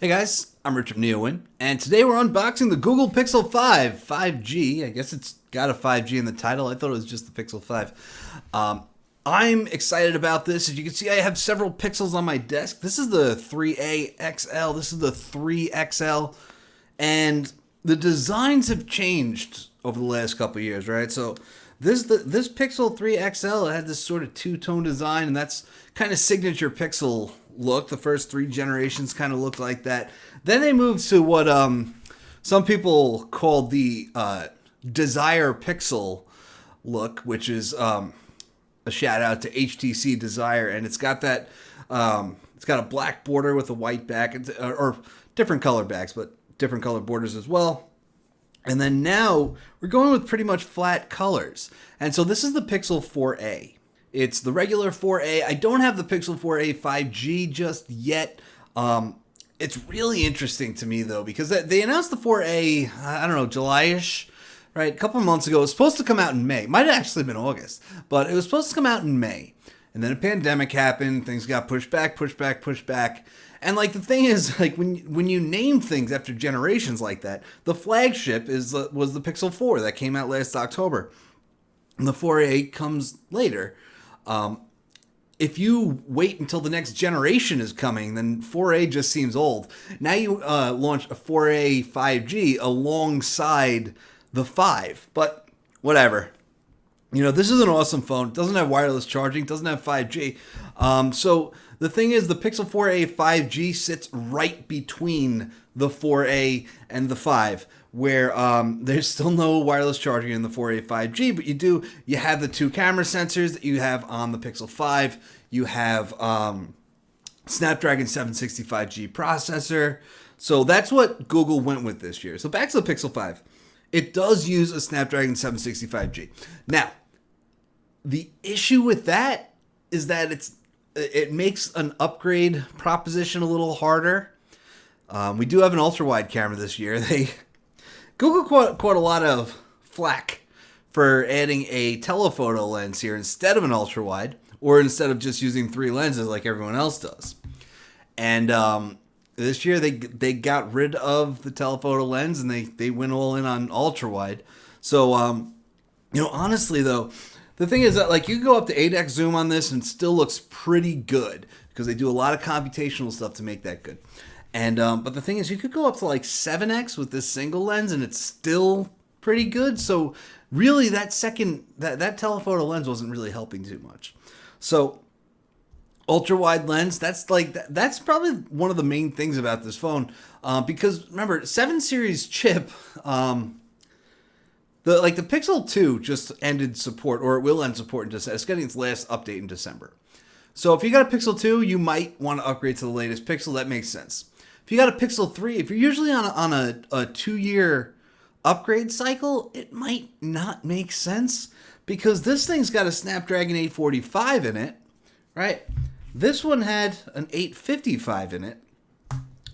Hey guys, I'm Richard Neowin, and today we're unboxing the Google Pixel 5 5G. I guess it's got a 5G in the title. I thought it was just the Pixel 5. I'm excited about this. As you can see, I have several Pixels on my desk. This is the 3A XL. This is the 3XL, and the designs have changed over the last couple of years, right? So this Pixel 3 XL had this sort of two-tone design, and that's kind of signature Pixel look. The first three generations kind of looked like that. Then they moved to what some people called the Desire Pixel look, which is a shout out to HTC Desire, and it's got that it's got a black border with a white back, or different color backs, but different color borders as well. And then now we're going with pretty much flat colors. And so this is the Pixel 4a. It's the regular 4a. I don't have the Pixel 4a 5G just yet. It's really interesting to me, though, because they announced the 4a, I don't know, July-ish, right? A couple of months ago. It was supposed to come out in May. Might have actually been August, but it was supposed to come out in May. And then a pandemic happened. Things got pushed back. And like the thing is, like when you name things after generations like that, the flagship was the Pixel 4 that came out last October. And the 4a comes later. If you wait until the next generation is coming, then 4A just seems old. Now you launch a 4A 5G alongside the 5, but whatever. You know, this is an awesome phone. It doesn't have wireless charging, doesn't have 5G. So the thing is, the Pixel 4a 5G sits right between the 4a and the 5, where there's still no wireless charging in the 4a 5G, but you have the two camera sensors that you have on the Pixel 5. You have Snapdragon 765G processor. So that's what Google went with this year. So back to the Pixel 5. It does use a Snapdragon 765G. Now, the issue with that is that it makes an upgrade proposition a little harder. We do have an ultra-wide camera this year. Google caught a lot of flack for adding a telephoto lens here instead of an ultra-wide, or instead of just using three lenses like everyone else does. And this year they got rid of the telephoto lens and they went all in on ultra-wide. So, honestly though, the thing is that like you can go up to 8x zoom on this and it still looks pretty good because they do a lot of computational stuff to make that good. And but the thing is, you could go up to like 7x with this single lens and it's still pretty good. So really, that telephoto lens wasn't really helping too much. So ultra wide lens, that's probably one of the main things about this phone, because remember, 7 series chip. The Pixel 2 just ended support, or it will end support in December. It's getting its last update in December. So if you got a Pixel 2, you might want to upgrade to the latest Pixel. That makes sense. If you got a Pixel 3, if you're usually on a 2-year upgrade cycle, it might not make sense because this thing's got a Snapdragon 845 in it, right? This one had an 855 in it.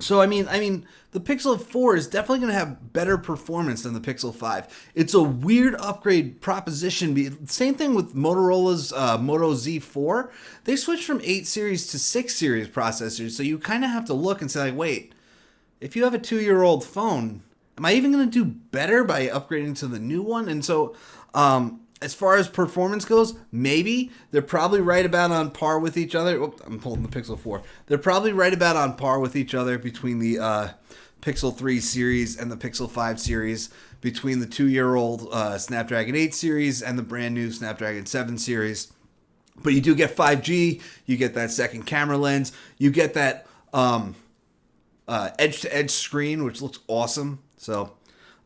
So I mean, the Pixel 4 is definitely going to have better performance than the Pixel 5. It's a weird upgrade proposition. Same thing with Motorola's Moto Z4. They switched from 8 series to 6 series processors, so you kind of have to look and say, like, wait, if you have a 2-year-old phone, am I even going to do better by upgrading to the new one? And so, as far as performance goes, maybe they're probably right about on par with each other. Oops, I'm holding the Pixel 4. They're probably right about on par with each other between the Pixel 3 series and the Pixel 5 series, between the 2-year-old Snapdragon 8 series and the brand new Snapdragon 7 series. But you do get 5G, you get that second camera lens, you get that edge-to-edge screen, which looks awesome. So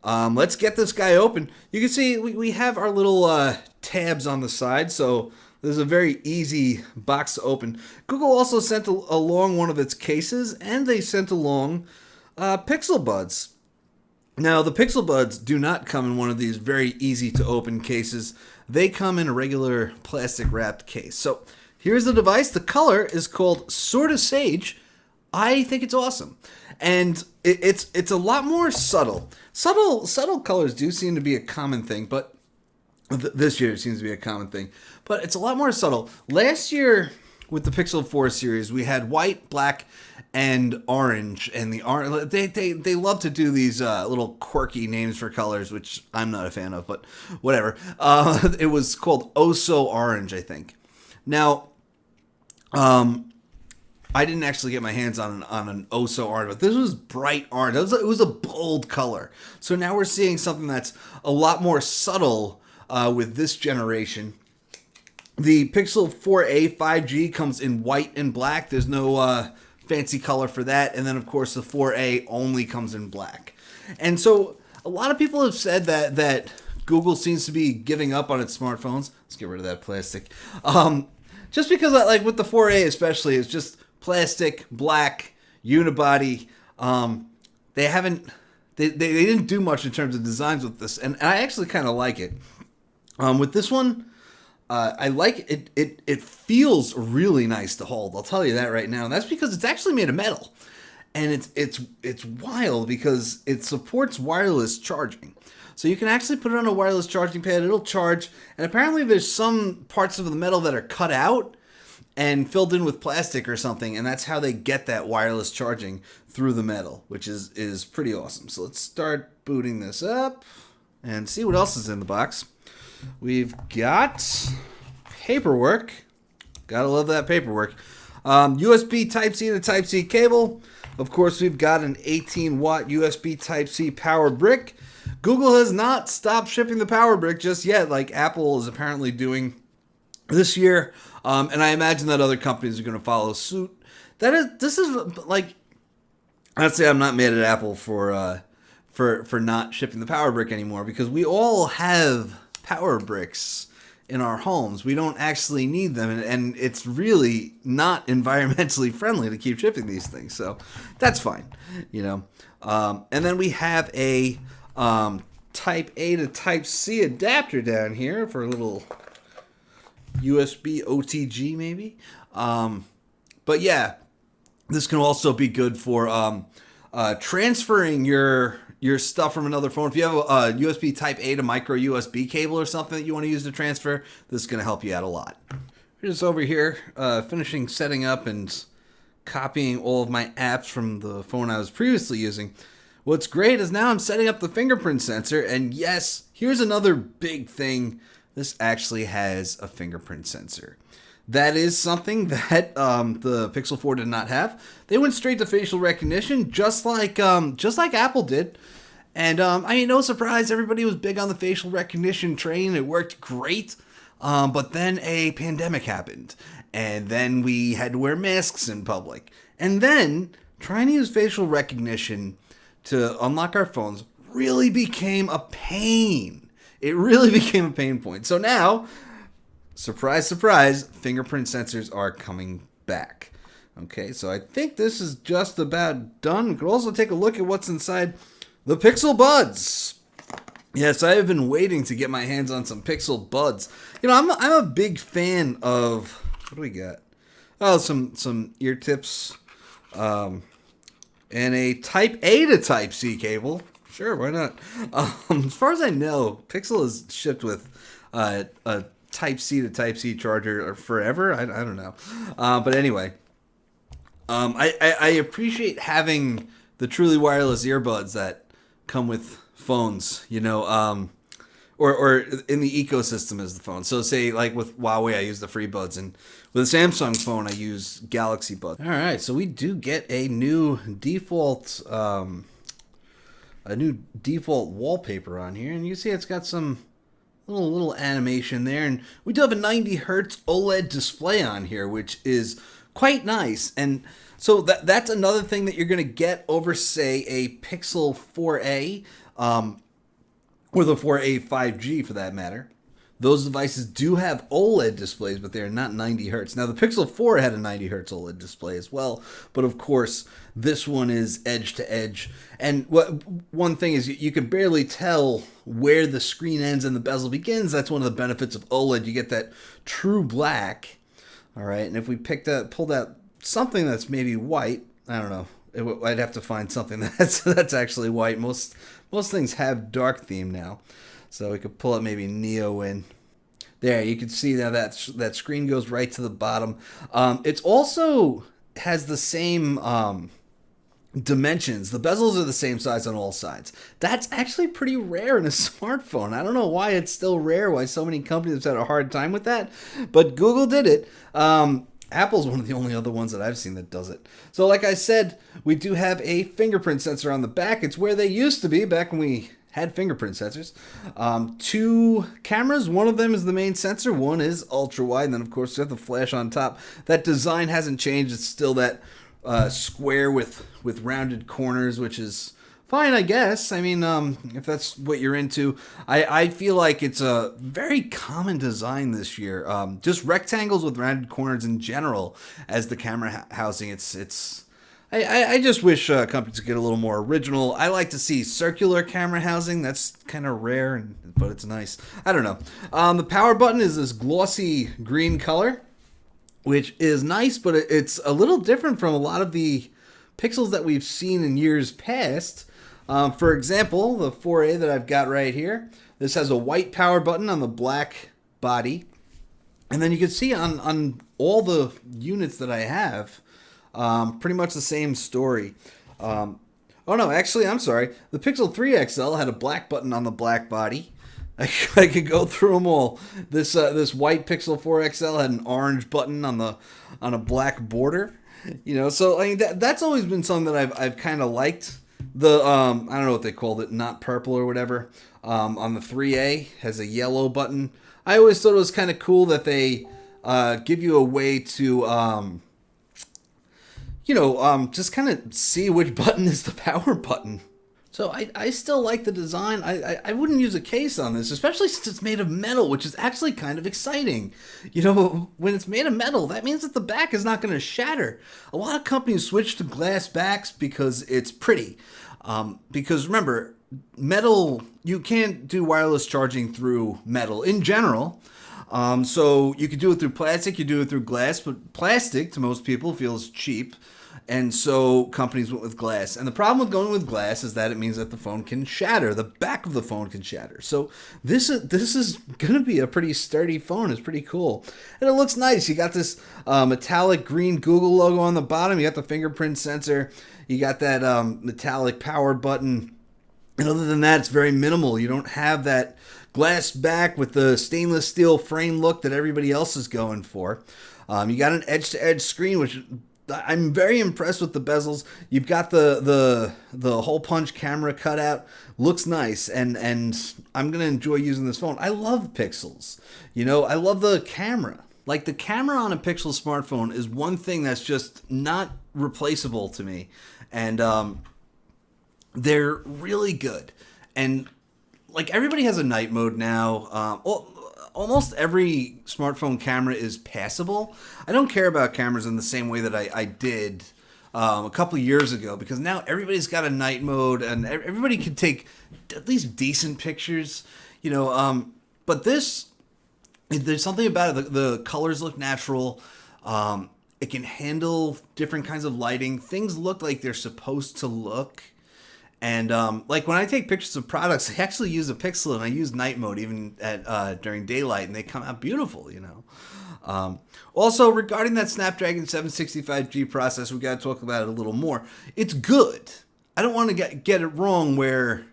let's get this guy open. You can see we have our little tabs on the side, so this is a very easy box to open. Google also sent along one of its cases, and they sent along Pixel Buds. Now, the Pixel Buds do not come in one of these very easy to open cases. They come in a regular plastic wrapped case. So here's the device. The color is called Sorta Sage. I think it's awesome. And it's a lot more subtle. Subtle colors do seem to be a common thing, but this year it seems to be a common thing. But it's a lot more subtle. Last year, with the Pixel 4 series, we had white, black, and orange. And the orange, they love to do these little quirky names for colors, which I'm not a fan of, but whatever. It was called Oso Orange, I think. Now, I didn't actually get my hands on an Oso orange, but this was bright orange. It was a bold color. So now we're seeing something that's a lot more subtle with this generation. The Pixel 4a 5G comes in white and black. There's no fancy color for that. And then, of course, the 4a only comes in black. And so a lot of people have said that Google seems to be giving up on its smartphones. Let's get rid of that plastic. Just because, like with the 4a especially, it's just plastic, black, unibody. They didn't do much in terms of designs with this. And I actually kind of like it. With this one, I like it. It feels really nice to hold. I'll tell you that right now. And that's because it's actually made of metal, and it's wild because it supports wireless charging. So you can actually put it on a wireless charging pad. It'll charge, and apparently there's some parts of the metal that are cut out and filled in with plastic or something, and that's how they get that wireless charging through the metal, which is pretty awesome. So let's start booting this up and see what else is in the box. We've got paperwork. Gotta love that paperwork. USB Type-C to Type-C cable. Of course, we've got an 18-watt USB Type-C power brick. Google has not stopped shipping the power brick just yet, like Apple is apparently doing this year. And I imagine that other companies are going to follow suit. This is like, I'd say I'm not mad at Apple for not shipping the power brick anymore, because we all have power bricks in our homes. We don't actually need them, and it's really not environmentally friendly to keep shipping these things. So that's fine, you know. And then we have a Type A to Type C adapter down here for a little USB OTG maybe. But yeah, this can also be good for transferring your stuff from another phone. If you have a USB Type A to micro USB cable or something that you want to use to transfer, this is going to help you out a lot. We're just over here finishing setting up and copying all of my apps from the phone I was previously using. What's great is now I'm setting up the fingerprint sensor, and yes, here's another big thing. This actually has a fingerprint sensor. That is something that the Pixel 4 did not have. They went straight to facial recognition, just like Apple did. And I mean, no surprise, everybody was big on the facial recognition train. It worked great. But then a pandemic happened, and then we had to wear masks in public. And then trying to use facial recognition to unlock our phones really became a pain. It really became a pain point. So now, surprise, surprise, fingerprint sensors are coming back. Okay, so I think this is just about done. We could also take a look at what's inside the Pixel Buds. Yes, I have been waiting to get my hands on some Pixel Buds. You know, I'm a big fan of, what do we got? Oh, some ear tips, and a Type A to Type C cable. Sure, why not? As far as I know, Pixel is shipped with a Type C to Type C charger forever. I don't know. But anyway, I appreciate having the truly wireless earbuds that come with phones, you know, or in the ecosystem as the phone. So say like with Huawei, I use the Free Buds, and with a Samsung phone, I use Galaxy Buds. All right, so we do get a new default wallpaper on here, and you see it's got some little animation there, and we do have a 90 hertz OLED display on here, which is quite nice. And so that's another thing that you're going to get over, say, a Pixel 4a, or the 4a 5G for that matter. Those devices do have OLED displays, but they're not 90 hertz. Now, the Pixel 4 had a 90 hertz OLED display as well, but of course, this one is edge to edge. And one thing is you can barely tell where the screen ends and the bezel begins. That's one of the benefits of OLED. You get that true black. All right, and if we pulled out something that's maybe white, I don't know. I'd have to find something that's actually white. Most things have dark theme now. So we could pull up maybe Neo in. There, you can see now that screen goes right to the bottom. It's also has the same dimensions. The bezels are the same size on all sides. That's actually pretty rare in a smartphone. I don't know why it's still rare, why so many companies have had a hard time with that, but Google did it. Apple's one of the only other ones that I've seen that does it. So like I said, we do have a fingerprint sensor on the back. It's where they used to be back when we had fingerprint sensors. Two cameras. One of them is the main sensor. One is ultra wide. And then, of course, you have the flash on top. That design hasn't changed. It's still that square with rounded corners, which is fine, I guess. I mean, if that's what you're into. I feel like it's a very common design this year. Just rectangles with rounded corners in general as the camera housing. I just wish companies could get a little more original. I like to see circular camera housing. That's kind of rare, but it's nice. I don't know. The power button is this glossy green color, which is nice, but it's a little different from a lot of the Pixels that we've seen in years past. For example, the 4A that I've got right here, this has a white power button on the black body. And then you can see on all the units that I have, pretty much the same story. Oh no, actually, I'm sorry. The Pixel 3 XL had a black button on the black body. I could go through them all. This white Pixel 4 XL had an orange button on a black border. So I mean that's always been something that I've kind of liked. The I don't know what they called it, not purple or whatever. On the 3A has a yellow button. I always thought it was kind of cool that they give you a way to just kind of see which button is the power button. So I still like the design. I wouldn't use a case on this, especially since it's made of metal, which is actually kind of exciting. When it's made of metal, that means that the back is not going to shatter. A lot of companies switch to glass backs because it's pretty. Because remember, metal, you can't do wireless charging through metal in general. So you could do it through plastic, you do it through glass, but plastic to most people feels cheap. And so companies went with glass. And the problem with going with glass is that it means that the phone can shatter. The back of the phone can shatter. So this is going to be a pretty sturdy phone. It's pretty cool. And it looks nice. You got this metallic green Google logo on the bottom. You got the fingerprint sensor. You got that metallic power button. And other than that, it's very minimal. You don't have that glass back with the stainless steel frame look that everybody else is going for. You got an edge-to-edge screen, which I'm very impressed with the bezels. You've got the hole punch camera cutout. Looks nice, and I'm gonna enjoy using this phone. I love Pixels. I love the camera. Like, the camera on a Pixel smartphone is one thing that's just not replaceable to me, and they're really good. And like, everybody has a night mode now. Almost every smartphone camera is passable. I don't care about cameras in the same way that I did a couple of years ago, because now everybody's got a night mode and everybody can take at least decent pictures, but there's something about it. The colors look natural. It can handle different kinds of lighting. Things look like they're supposed to look. And like, when I take pictures of products, I actually use a Pixel, and I use night mode even during daylight, and they come out beautiful, Also, regarding that Snapdragon 765G processor, we got to talk about it a little more. It's good. I don't want to get it wrong where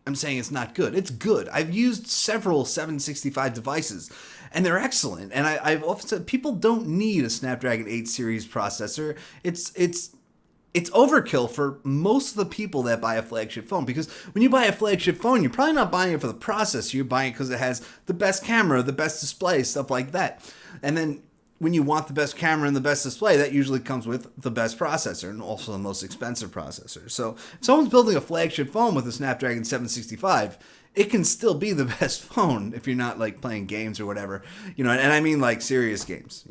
I'm saying it's not good. It's good. I've used several 765 devices, and they're excellent. And I've often said people don't need a Snapdragon 8 series processor. It's overkill for most of the people that buy a flagship phone, because when you buy a flagship phone, you're probably not buying it for the processor. You're buying it because it has the best camera, the best display, stuff like that. And then when you want the best camera and the best display, that usually comes with the best processor and also the most expensive processor. So if someone's building a flagship phone with a Snapdragon 765, it can still be the best phone if you're not like playing games or whatever, and I mean like serious games,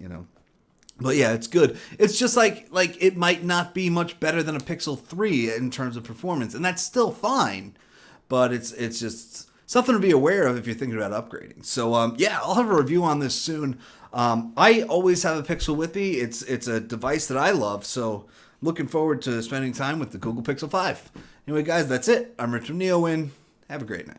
But yeah, it's good. It's just like it might not be much better than a Pixel 3 in terms of performance, and that's still fine. But it's just something to be aware of if you're thinking about upgrading. So yeah, I'll have a review on this soon. I always have a Pixel with me. It's a device that I love, so looking forward to spending time with the Google Pixel 5. Anyway, guys, that's it. I'm Rich from NeoWin. Have a great night.